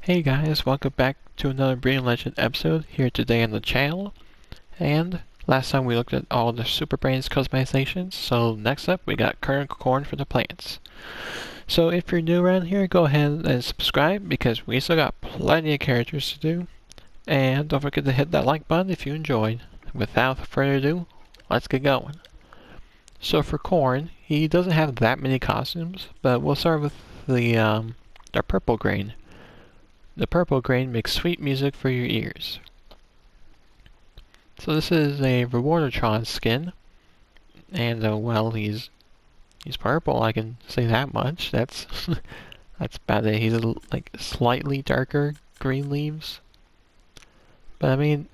Hey guys, welcome back to another Breeding Legend episode here today on the channel. And last time we looked at all the Super Brains customizations, so next up we got current corn for the plants. So if you're new around here, go ahead and subscribe because we still got plenty of characters to do. And don't forget to hit that like button if you enjoyed. Without further ado, let's get going. So for corn, he doesn't have that many costumes, but we'll start with the purple grain. The purple grain makes sweet music for your ears. So this is a Rewardertron skin, and well, he's purple. I can say that much. That's that's about it. He's like slightly darker green leaves, but I mean,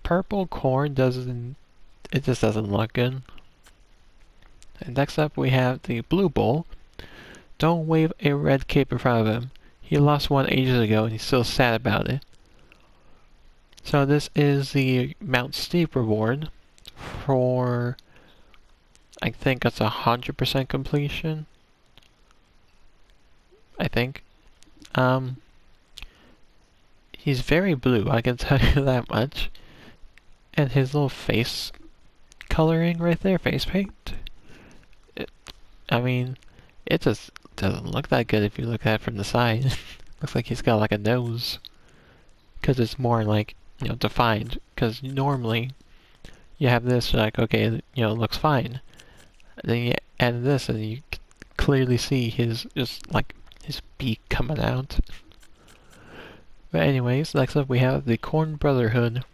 purple corn just doesn't look good. And next up we have the blue bull. Don't wave a red cape in front of him. He lost one ages ago and he's still sad about it. So this is the Mount Steep reward for, I think it's 100% completion. I think. He's very blue, I can tell you that much. And his little face coloring right there, face paint. I mean, it just doesn't look that good if you look at it from the side. Looks like he's got like a nose. Because it's more like, defined. Because normally, you have this, like, okay, it looks fine. Then you add this and you clearly see his beak coming out. But anyways, next up we have the Corn Brotherhood.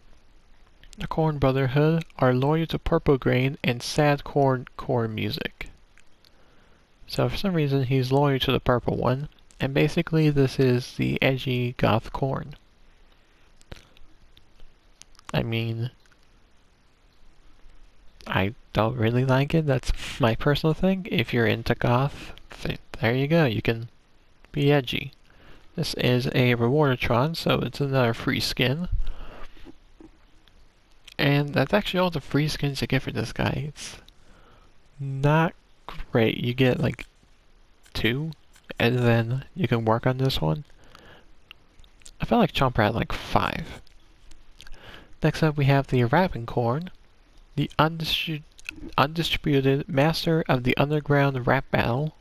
The Corn Brotherhood are loyal to purple grain and sad corn music. So for some reason he's loyal to the purple one, and basically this is the edgy goth corn. I mean, I don't really like it. That's my personal thing. If you're into goth, there you go. You can be edgy. This is a Rewardertron, so it's another free skin. And that's actually all the free skins you get for this guy. It's not great. You get like 2, and then you can work on this one. I felt like Chomper had like 5. Next up we have the Rapincorn, the undisputed master of the underground rap battle.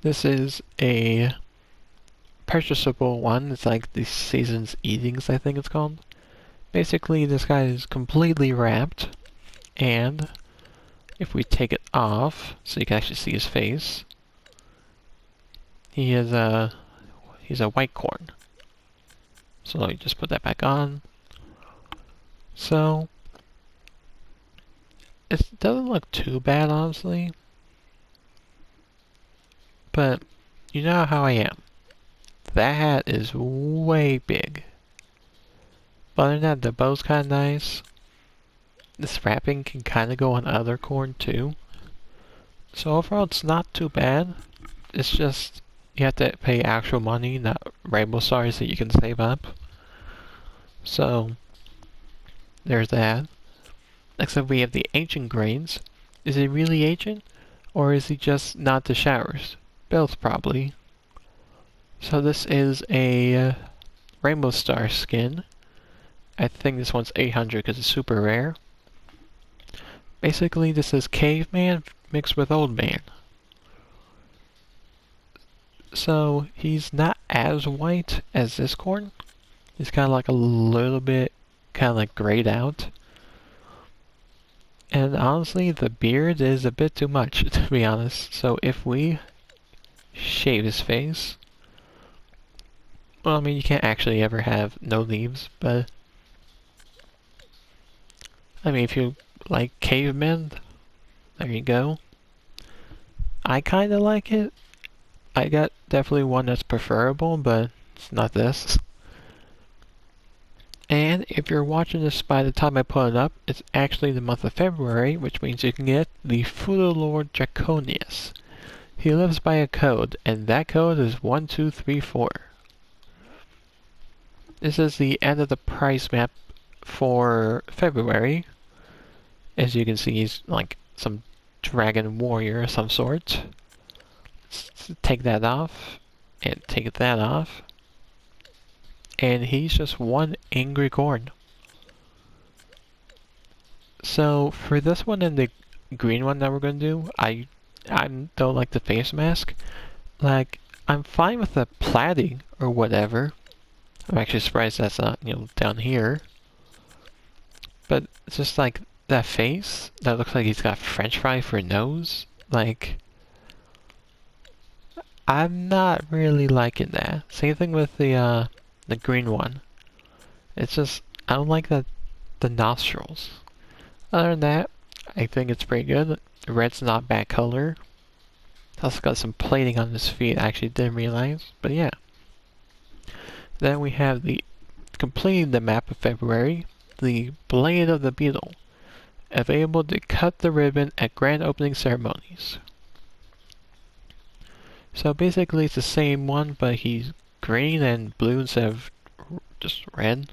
This is a purchasable one. It's like the season's eatings, I think it's called. Basically, this guy is completely wrapped, and if we take it off, so you can actually see his face, he's a white corn. So let me just put that back on. So it doesn't look too bad, honestly, but you know how I am. That hat is way big. But other than that, the bow's kind of nice. This wrapping can kind of go on other corn too. So overall, it's not too bad. It's just you have to pay actual money, not rainbow stars that you can save up. So there's that. Next up, we have the ancient grains. Is he really ancient, or is he just not the showers? Both probably. So this is a rainbow star skin. I think this one's 800 because it's super rare. Basically, this is caveman mixed with old man. So he's not as white as this corn. He's kind of like a little bit, kind of like grayed out. And honestly, the beard is a bit too much, to be honest. So if we shave his face, well, I mean, you can't actually ever have no leaves, but I mean, if you like cavemen, there you go. I kind of like it. I got definitely one that's preferable, but it's not this. And if you're watching this by the time I put it up, it's actually the month of February, which means you can get the Lord Draconius. He lives by a code, and that code is 1234. This is the end of the price map for February. As you can see, he's like some dragon warrior of some sort. Let's take that off. and take that off. And he's just one angry corn. So for this one and the green one that we're gonna do, I don't like the face mask. Like, I'm fine with the plating or whatever. I'm actually surprised that's not, down here. But it's just like that face that looks like he's got French fry for a nose. Like, I'm not really liking that. Same thing with the green one. It's just, I don't like the nostrils. Other than that, I think it's pretty good. The red's not bad color. It's also got some plating on his feet, I actually didn't realize, but yeah. Then we have the completing the map of February, the Blade of the Beetle, available to cut the ribbon at grand opening ceremonies. So basically it's the same one, but he's green and blue instead of just red.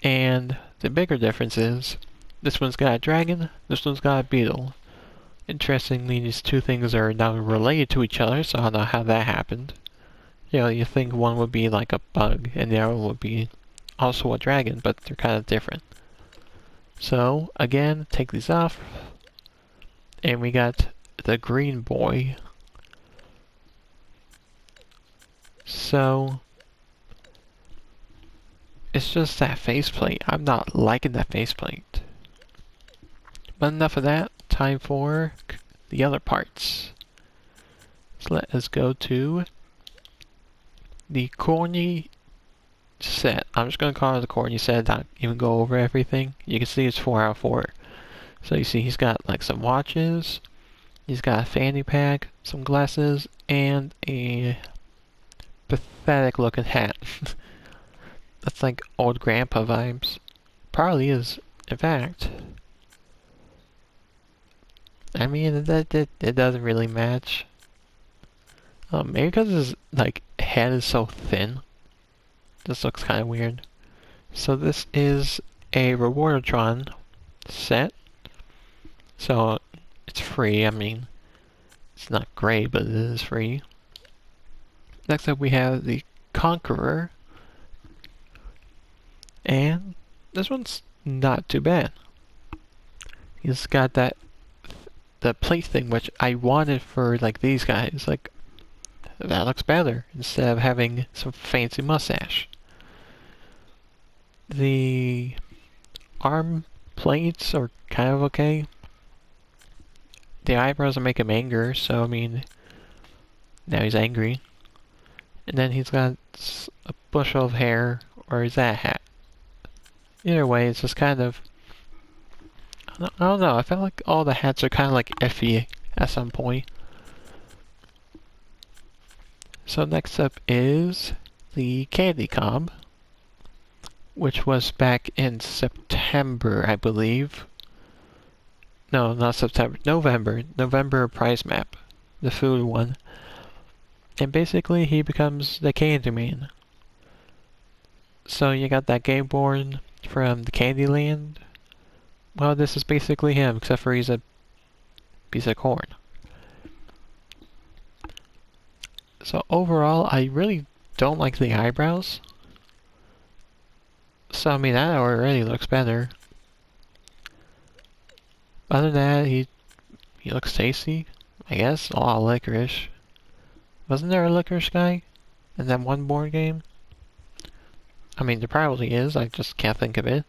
And the bigger difference is, this one's got a dragon, this one's got a beetle. Interestingly, these two things are now related to each other, so I don't know how that happened. You think one would be like a bug, and the other would be also a dragon, but they're kind of different. So, again, take these off, and we got the green boy. So, it's just that faceplate. I'm not liking that faceplate. But enough of that. Time for the other parts. So let us go to the Corny set. I'm just going to call it the Corny set, not even go over everything. You can see it's 4 out of 4. So you see he's got like some watches, he's got a fanny pack, some glasses, and a pathetic looking hat. That's like old grandpa vibes. Probably is, in fact. I mean, it doesn't really match. Maybe because his like head is so thin. This looks kind of weird. So this is a Rewardatron set. So it's free. I mean, it's not great, but it is free. Next up we have the Conqueror. And this one's not too bad. He's got the plate thing, which I wanted for like these guys. Like, that looks better instead of having some fancy mustache. The arm plates are kind of okay. The eyebrows will make him angry, so I mean, now he's angry. And then he's got a bushel of hair, or is that a hat? Either way, it's just kind of, I don't know, I felt like all the hats are kind of like iffy at some point. So next up is the Candy Cob, which was back in September, I believe. No, not September, November prize map, the food one. And basically he becomes the Candyman. So you got that game board from the Candyland. Well, this is basically him, except for he's a piece of corn. So overall, I really don't like the eyebrows. So I mean, that already looks better. Other than that, he looks tasty, I guess. A lot of licorice. Wasn't there a licorice guy in that one board game? I mean, there probably is, I just can't think of it.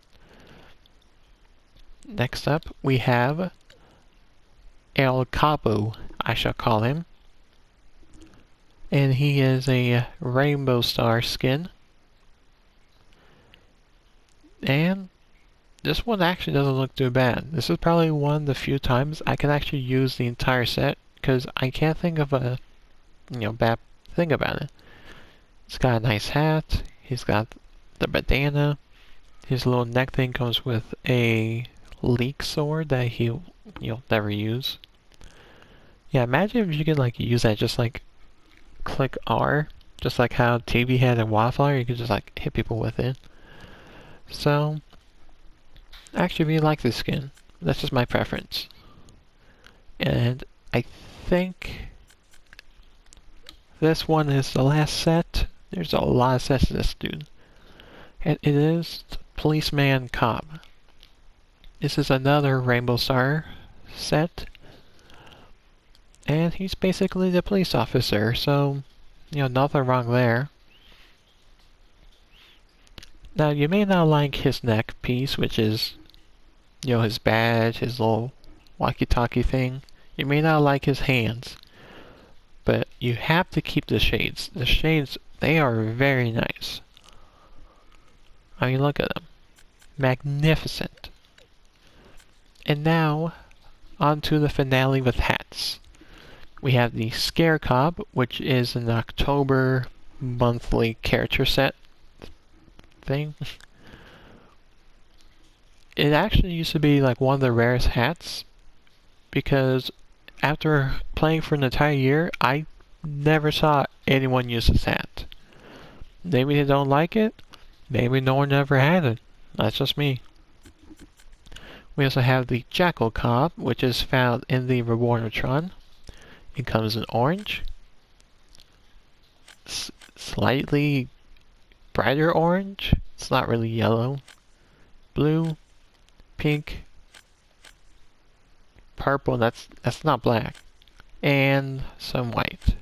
Next up, we have El Cabo, I shall call him. And he is a Rainbow Star skin. And this one actually doesn't look too bad. This is probably one of the few times I can actually use the entire set, because I can't think of a bad thing about it. He's got a nice hat, he's got the bandana, his little neck thing comes with a leek sword that he'll never use. Yeah, imagine if you could like use that, just like click R, just like how TV had a wildfire, you could just like hit people with it. So I actually really like this skin. That's just my preference. And I think this one is the last set. There's a lot of sets to this dude. And it is Policeman Cobb. This is another Rainbow Star set. And he's basically the police officer, so, nothing wrong there. Now, you may not like his neck piece, which is, his badge, his little walkie-talkie thing. You may not like his hands. But you have to keep the shades. The shades, they are very nice. I mean, look at them. Magnificent. And now, on to the finale with hats. We have the Scare Cobb, which is an October monthly character set thing. It actually used to be like one of the rarest hats, because after playing for an entire year, I never saw anyone use this hat. Maybe they don't like it, maybe no one ever had it. That's just me. We also have the Jackal Cobb, which is found in the Rewardatron. It comes in orange, slightly brighter orange. It's not really yellow. Blue, pink, purple. That's not black, and some white.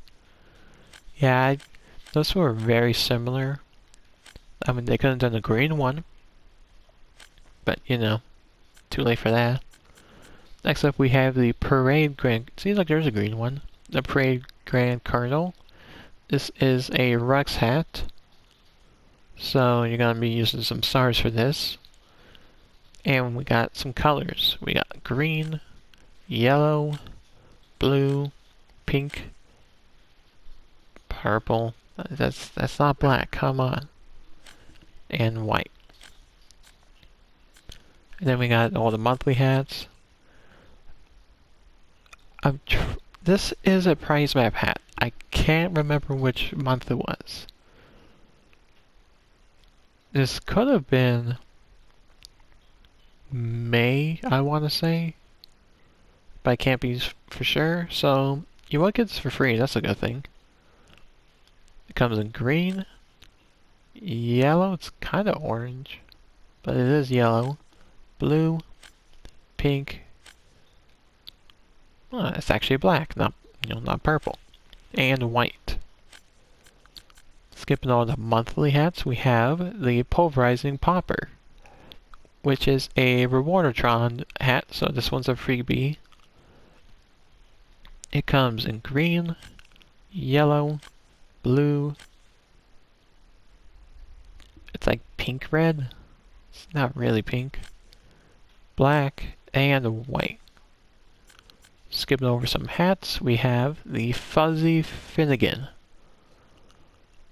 Yeah, those were very similar. I mean, they could have done a green one, but too late for that. Next up, we have the Parade Grand. See, look, there's a green one. The Parade Grand Cardinal. This is a Rex hat, so you're gonna be using some stars for this. And we got some colors. We got green, yellow, blue, pink, purple. That's not black. Come on. And white. And then we got all the monthly hats. This is a prize map hat. I can't remember which month it was. This could have been May, I want to say, but I can't be for sure. So you won't get this for free. That's a good thing. It comes in green, yellow. It's kind of orange, but it is yellow. Blue, pink. Oh, it's actually black, not purple, and white. Skipping all the monthly hats, we have the Pulverizing Popper, which is a Rewardatron hat. So this one's a freebie. It comes in green, yellow, blue. It's like pink red. It's not really pink. Black and white. Skipping over some hats, we have the Fuzzy Finnegan.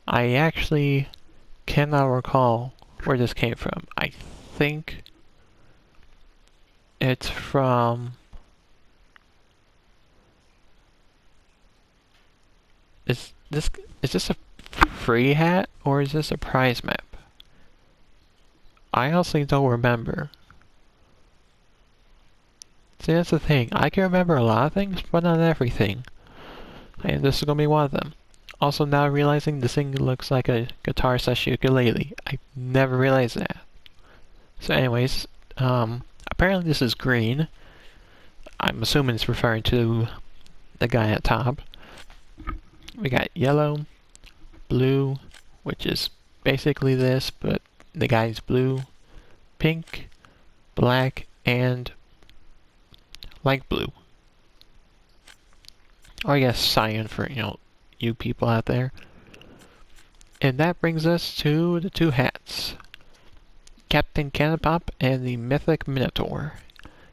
I actually cannot recall where this came from. I think it's from... Is this a free hat or is this a prize map? I honestly don't remember. See, that's the thing. I can remember a lot of things, but not everything. And this is going to be one of them. Also, now realizing this thing looks like a guitar/ukulele. I never realized that. So anyways, apparently this is green. I'm assuming it's referring to the guy at top. We got yellow, blue, which is basically this, but the guy's blue, pink, black, and light blue. Or I guess cyan for, you people out there. And that brings us to the two hats. Captain Cannonpop and the Mythic Minotaur.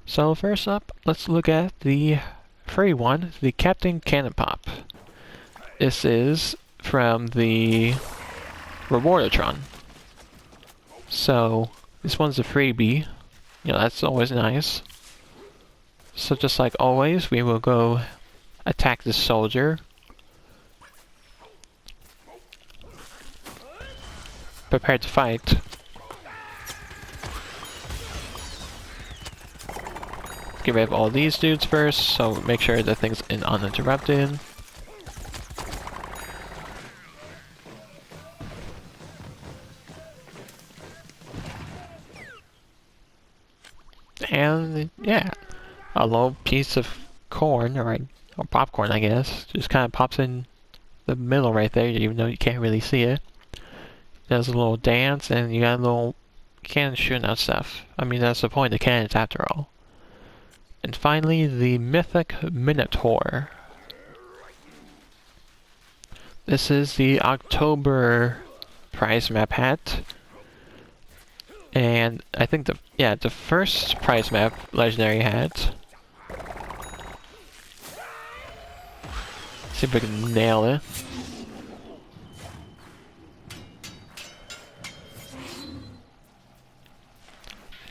So first up, let's look at the free one, the Captain Cannonpop. This is from the Rewardatron. So this one's a freebie. That's always nice. So just like always, we will go attack this soldier. Prepare to fight. Get rid of all these dudes first, so make sure that thing's uninterrupted. And yeah, a little piece of corn, or popcorn, I guess, just kind of pops in the middle right there, even though you can't really see it. Does a little dance, and you got a little cannon shooting out stuff. I mean, that's the point of cannons after all. And finally, the mythic Minotaur. This is the October prize map hat. And I think the first prize map legendary hat. See if we can nail it.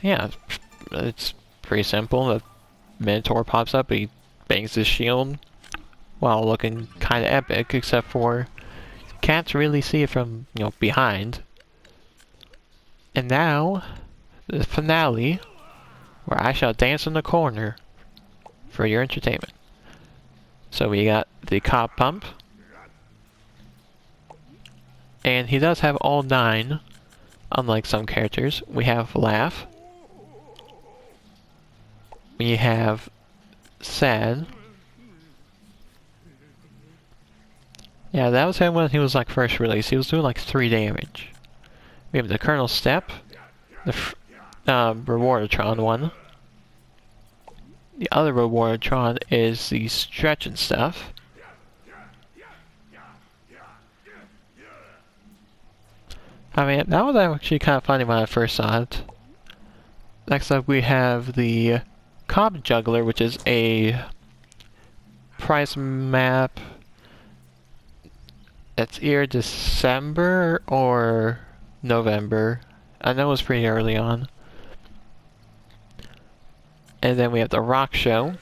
Yeah, it's pretty simple. The Minotaur pops up, he bangs his shield while looking kind of epic, except for you can't really see it from, behind. And now, the finale, where I shall dance in the corner for your entertainment. So we got the cop pump, and he does have all 9, unlike some characters. We have laugh. We have sad. Yeah, that was him when he was first released. He was doing 3 damage. We have the Colonel Step, the Rewardatron one. The other Rewardatron is the Stretch and stuff. I mean, that was actually kind of funny when I first saw it. Next up we have the Cabo Juggler, which is a prize map that's either December or November. I know it was pretty early on. And then we have the Rock Show.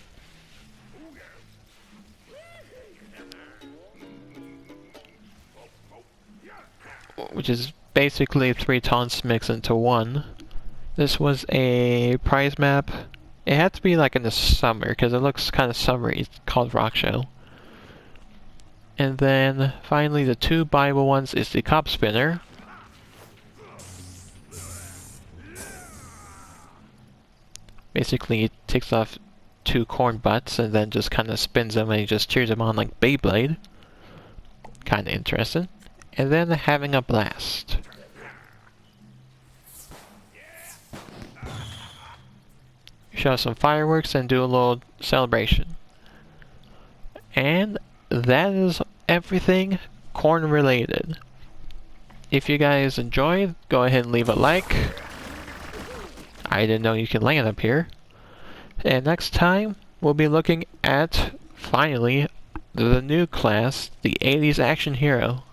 Which is basically 3 taunts mixed into one. This was a prize map. It had to be in the summer, because it looks kind of summery. It's called Rock Show. And then, finally, the 2 Bible ones is the Cop Spinner. Basically, it takes off 2 corn butts and then just kind of spins them and he just cheers them on like Beyblade. Kind of interesting. And then having a blast. Show some fireworks and do a little celebration. And that is everything corn related. If you guys enjoyed, go ahead and leave a like. I didn't know you could land up here. And next time, we'll be looking at, finally, the new class, the 80s action hero.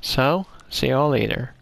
So, see y'all later.